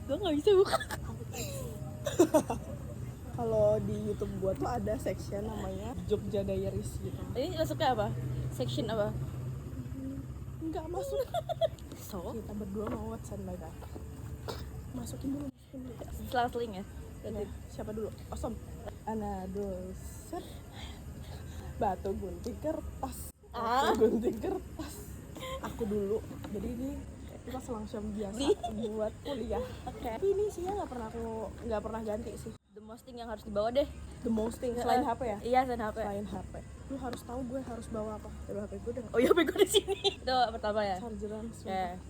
Gue nggak bisa buka. Kalau di YouTube gue tuh ada section namanya Jogja Diaries gitu. Ini masuknya apa? Section apa? Nggak masuk. So? Kita berdua mau WhatsApp mereka. Masukin dulu. Setelah seling ya? Ya, siapa dulu? Osom. Ana doset. Batu gunting kertas. Batu gunting kertas. Aku dulu. Jadi ini kita selang biasa buat kuliah. Oke. Tapi ini sih nggak pernah ganti sih. The most thing yang harus dibawa deh. The most thing selain HP ya? Iya, selain HP. Selain HP. Lu harus tahu gue harus bawa apa. Coba HP gue udah. Oh iya, HP gue di sini. Itu pertama ya. Chargeran.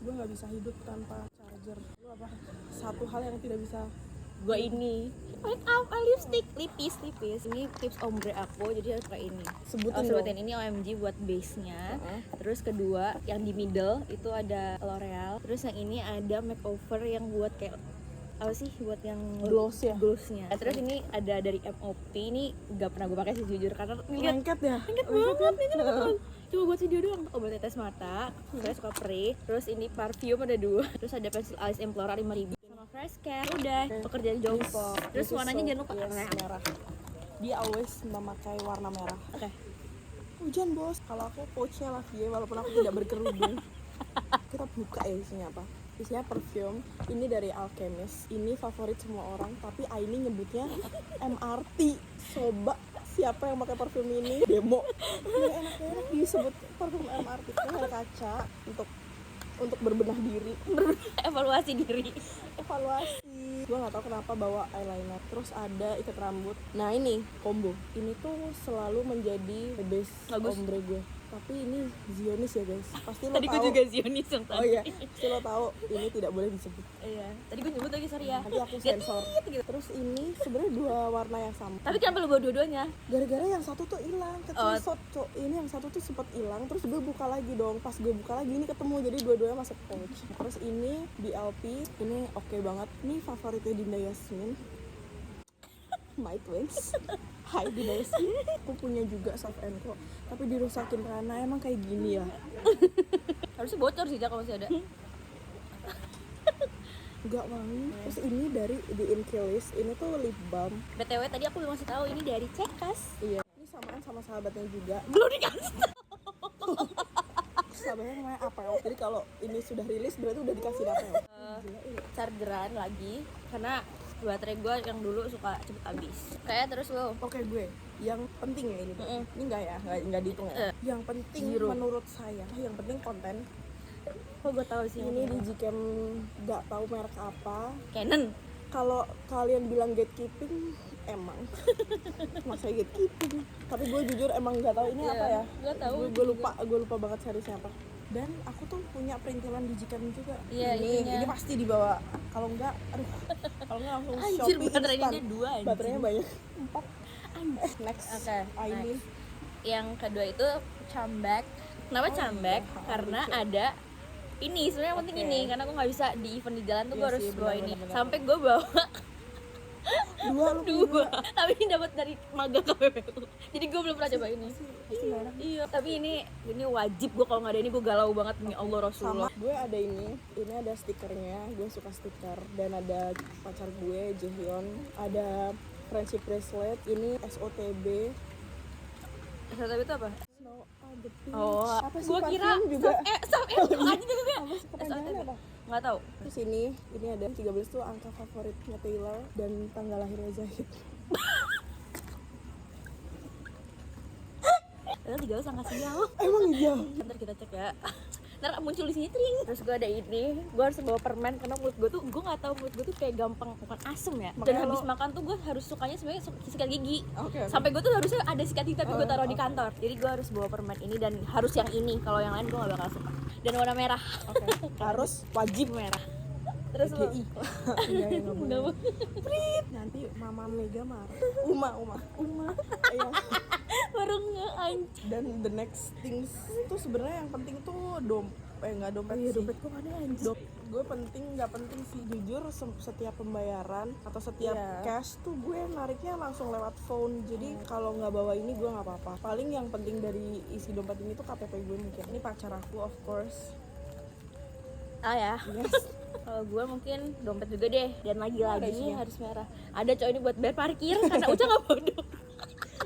Gue nggak bisa hidup tanpa charger. Lu apa? Satu hal yang tidak bisa. Gue ini make up, lipstick, lipis. Ini tips ombre aku, jadi harus pakai ini. Sebutin ini OMG buat base-nya. Terus kedua, yang di middle itu ada L'Oreal. Terus yang ini ada makeover yang buat kayak apa sih, buat yang glossnya. Terus ini ada dari MOP, ini nggak pernah gue pakai sih jujur karena lengket ya. Lengket banget. Cuma buat video doang. Obat tetes mata, saya suka perih. Terus ini parfum ada 2. Terus ada pensil alis Implora 5.000 sama fresh care. Udah, pekerjaan jongkok. Terus warnanya jangan lupa merah. Dia always memakai warna merah. Oke. Hujan bos. Kalau aku pouchnya Lavie walaupun aku tidak berkerudung. Kita buka ya isinya apa? Isinya perfume. Ini dari Alchemist. Ini favorit semua orang. Tapi Aini nyebutnya MRT. Coba siapa yang pakai parfum ini? Demo. Ya enak disebut parfum MRT. Ini ada kaca untuk berbenah diri. Evaluasi diri. Gue nggak tahu kenapa bawa eyeliner. Terus ada ikat rambut. Nah ini combo. Ini tuh selalu menjadi the best ombre gue. Tapi ini Zionis ya guys. Pasti lo tahu. Tadi gue juga Zionis yang tadi. Oh iya. Pasti lo tahu ini tidak boleh disebut. Iya. Tadi gue nyebut lagi, sorry ya. Nanti aku sensor. Terus ini sebenarnya 2 warna yang sama. Tapi kenapa lo bawa dua-duanya? Gara-gara yang satu tuh hilang, kecil cok. Ini yang satu tuh sempat hilang. Terus gue buka lagi dong. Pas gue buka lagi ini ketemu. Jadi dua-duanya masuk pouch. Terus ini BLP. Ini oke banget. Ini favoritnya Dinda Yasmin. My twins. Hai Dinda Yasmin. Aku punya juga Soft & Co. Tapi dirusakin karena emang kayak gini ya. Harusnya bocor sih kalau masih ada. Enggak wangi. Terus ini dari The Inkilis. Ini tuh lip balm. BTW tadi aku belum masih tahu ini dari Cekas. Iya. Ini samaan sama sahabatnya juga. Belum dikasih. Sahabatnya namanya Apel. Jadi kalau ini sudah rilis berarti udah dikasih Apel. Chargeran lagi karena baterai gue yang dulu suka cepet habis. Kayak terus lo. Oke gue. Yang penting ya ini. Ini enggak ya? Enggak dihitung ya. Yang penting menurut saya, yang penting konten. Kok gue tahu sih Ini Digicam nggak tahu merek apa. Canon. Kalau kalian bilang gatekeeping, emang masa gatekeeping. Tapi gue jujur emang nggak tahu ini apa ya. Nggak tahu. Gue lupa banget seriesnya apa. Dan aku tuh punya perintilan Digicam juga. Iya, ini pasti dibawa. Kalau enggak, langsung Shopee baterainya instan. 2 anjir. Baterainya banyak 4. Next. Oke. Ini Yang kedua itu comeback. Kenapa comeback? Karena ada ini sebenarnya yang penting ini karena gue nggak bisa di event di jalan tuh gue harus bawa ini. Sampai gue bawa 2 tapi ini dapat dari magang KPPU. Jadi gue belum pernah coba ini. Iya, tapi ini wajib gue, kalau nggak ada ini gue galau banget demi Allah Rasulullah. Sama gue ada ini ada stikernya, gue suka stiker. Dan ada pacar gue Jaehyun, ada friendship bracelet, ini SOTB. SOTB itu apa? Snow on the beach. Oh, apa sih gue kira juga? aja juga. Apa sih kepanjangannya apa? Nggak tahu. Terus ini ada 13 tuh angka favoritnya Taylor dan tanggal lahirnya Zahid. Padahal 13 angka sial. Emang iya? Ntar kita cek ya. Ntar muncul di sini tring. Terus gue ada ini, gue harus bawa permen karena mulut gue nggak tahu, mulut gue tuh kayak gampang bukan asem ya. Dan habis makan tuh gue harus sukanya sebenarnya sikat gigi. Okay. Sampai gue tuh harusnya ada sikat gigi tapi gue taruh di kantor. Jadi gue harus bawa permen ini dan harus yang ini. Kalau yang lain gue nggak bakal suka. Dan warna merah. Oke. Harus wajib merah. Terus lo? Iya nggak boleh. Prit. Nanti Mama Mega marah. Uma. Iya. Baru nge-anjir. Dan the next things tuh sebenarnya yang penting tuh nggak dompet sih. Dompet gue mana anjir? Gue nggak penting sih jujur. Setiap pembayaran atau setiap cash tuh gue nariknya langsung lewat phone. Jadi kalau nggak bawa ini gue nggak apa-apa. Paling yang penting dari isi dompet ini tuh KTP gue mungkin. Ini pacar aku of course. Ya. Yes. Kalau gue mungkin dompet juga deh, dan Ada lagi-lagi isinya? harus merah. Ada cowok ini buat bayar parkir karena Uca nggak bodoh.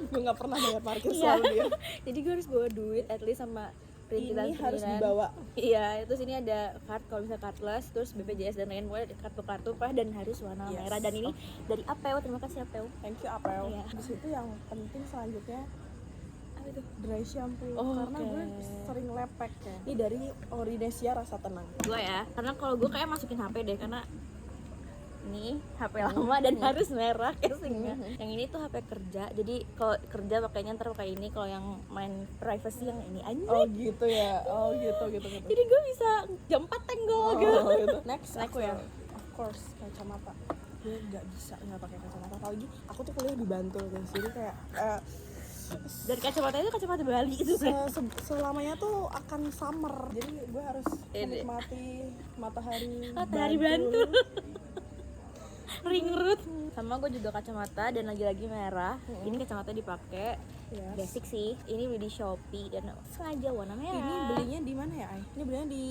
Gue nggak pernah bayar parkir Iya. selalu dia. Jadi gue harus bawa duit at least sama perintilan. Ini harus dibawa. Iya, terus ini ada card kalau misalnya cardless, terus BPJS dan lain pokoknya kartu-kartu dan harus warna Yes. merah. Dan ini dari Apeu, terima kasih Apeu. Thank you Apel. Iya. Habis itu yang penting selanjutnya Apa itu? dry shampoo. Oh, Karena oke. gue sering lepek ya. Ini dari Orinesia Rasa Tenang. Gue ya, karena kalau gue kayak masukin HP deh, karena ini HP lama dan harus merah casingnya. Yang ini tuh HP kerja, jadi kalau kerja pakainya ntar pakai ini, kalau yang main privacy yang ini aja. Oh gitu ya. Oh gitu. Jadi gue bisa jam 4 tenggol gitu. Gitu. Next aku ya. Of course kacamata. Gue nggak bisa nggak pakai kacamata. Apalagi aku tuh kuliah di Bantul guys. Jadi kayak Dan kacamata itu kacamata Bali itu kan. selamanya tuh akan summer. Jadi gue harus Ini. menikmati matahari Matahari Bantul. Ring road. Sama gue juga kacamata dan lagi-lagi merah. Ini kacamata dipakai. Yes. Basic sih. Ini beli di Shopee dan sengaja warna merah. Ini belinya di mana ya, Ay? Ini belinya di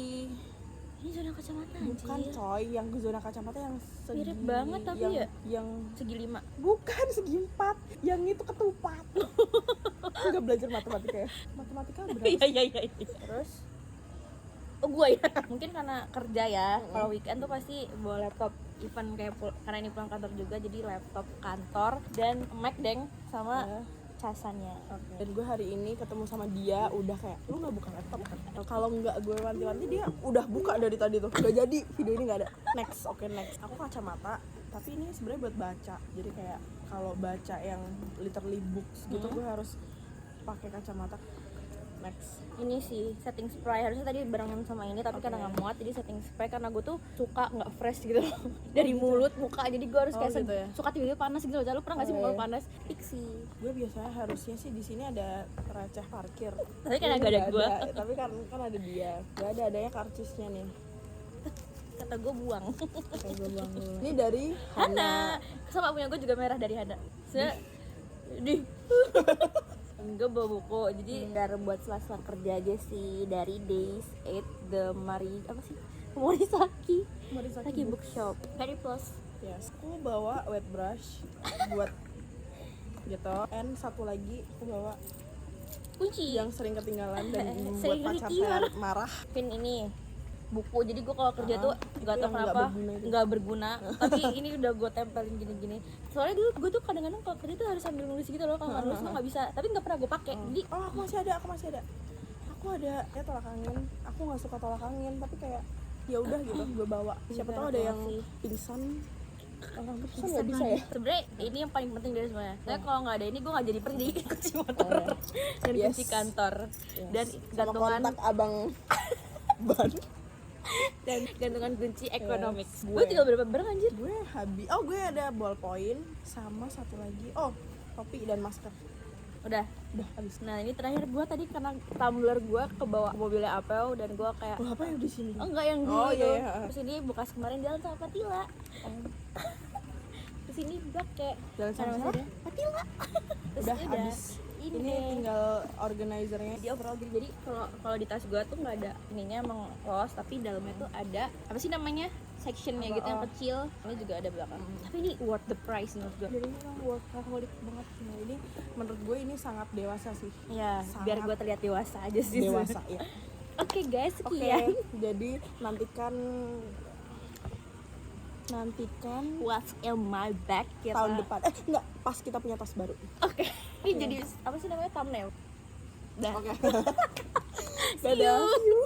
Ini zona kacamata bukan anjir. coy, yang zona kacamata yang segi Mirip banget tapi yang, ya. yang Segi 5. bukan segi 4, yang itu ketupat. Aku nggak belajar matematika ya. Matematika berapa? Iya. Terus gue ya mungkin karena kerja ya, kalau weekend tuh pasti bawa laptop event kayak karena ini pulang kantor juga, jadi laptop kantor dan Mac deng sama Ya. casannya. Dan gue hari ini ketemu sama dia udah kayak, lu nggak buka laptop kan? Kalau nggak gue wanti-wanti dia udah buka dari tadi tuh. Gak jadi, video ini nggak ada. Next, oke next. Aku kacamata, tapi ini sebenarnya buat baca. Jadi kayak kalau baca yang literally books gitu gue harus pakai kacamata. Next. Ini sih setting spray, harusnya tadi barengan sama ini tapi karena nggak muat, jadi setting spray karena gue tuh suka nggak fresh gitu loh dari mulut muka, jadi gue harus kayak gitu ya? suka tiba-tiba panas gitu loh. Lu pernah nggak sih Oh, muka iya. panas? Pixie. Gue biasanya harusnya sih di sini ada receh parkir. Tapi kan Ini nggak ada nggak gua. Tapi kan ada dia. Gak ada, adanya karcisnya nih. Kata gue buang. Kayak gue buang dulu. Ini dari Hana. Sama punya gue juga merah dari Hana. Di. Enggak bawa buku, jadi nggak buat sela-sela kerja aja sih, dari Days 8 The apa sih? Morisaki Morisaki Bookshop. Very plus. Yes, aku bawa wet brush buat gitu. And satu lagi aku bawa Kunci. yang sering ketinggalan dan membuat Sering pacar ketinggalan. saya marah. Pin ini buku, jadi gue kalau kerja tuh itu nggak tahu yang nggak kenapa berguna itu. nggak berguna, tapi ini udah gue tempelin gini-gini. Soalnya dulu gue tuh kadang-kadang kalau kerja tuh harus sambil nulis gitu loh, kalau nggak nulis tuh nggak bisa, tapi nggak pernah gue pakai. Jadi Oh, aku masih ada. Aku ada ya tolak angin. Aku nggak suka tolak angin, tapi kayak ya udah gitu gue bawa. Siapa tahu ada yang sih. pingsan. Orang pingsan nggak bisa ya? Sebenarnya ini yang paling penting dari semuanya. Soalnya kalau nggak ada ini gue nggak jadi pergi kunci motor dan Yes. kunci kantor dan Sama gantungan kontak abang ban. dan gantungan kunci ekonomik. Yes. Gue tinggal berapa barang anjir? Gue habis. Oh, gue ada ballpoint sama satu lagi. Oh, topi dan masker. Udah. Habis. Nah ini terakhir gue tadi karena tumbler gue kebawa ke mobilnya Apel dan gue kayak Wah, apa yang di sini? enggak yang dulu Oh, itu. iya. Terus ini bekas kemarin jalan sama Patila. Terus ini pakai Jalan sama karena siapa? masih ada Patila. Terus Udah ini habis. Ini deh. tinggal organizernya. Di overall gitu. Jadi kalau di tas gue tuh nggak ada ininya emang los, tapi dalamnya tuh ada apa sih namanya, sectionnya gitu yang kecil. Ini juga ada belakang. Tapi ini worth the price menurut gue. Jadi ini orang workaholic banget. Nah, ini menurut gue ini sangat dewasa sih. Ya Sangat biar gue terlihat dewasa aja sih. Dewasa ya. Oke guys, Oke, sekian. jadi nantikan What's in my bag kita. tahun depan. Enggak, pas kita punya tas baru. Oke. Ini jadi apa sih namanya, thumbnail. Dah. Oke. See you. Dadah. See you.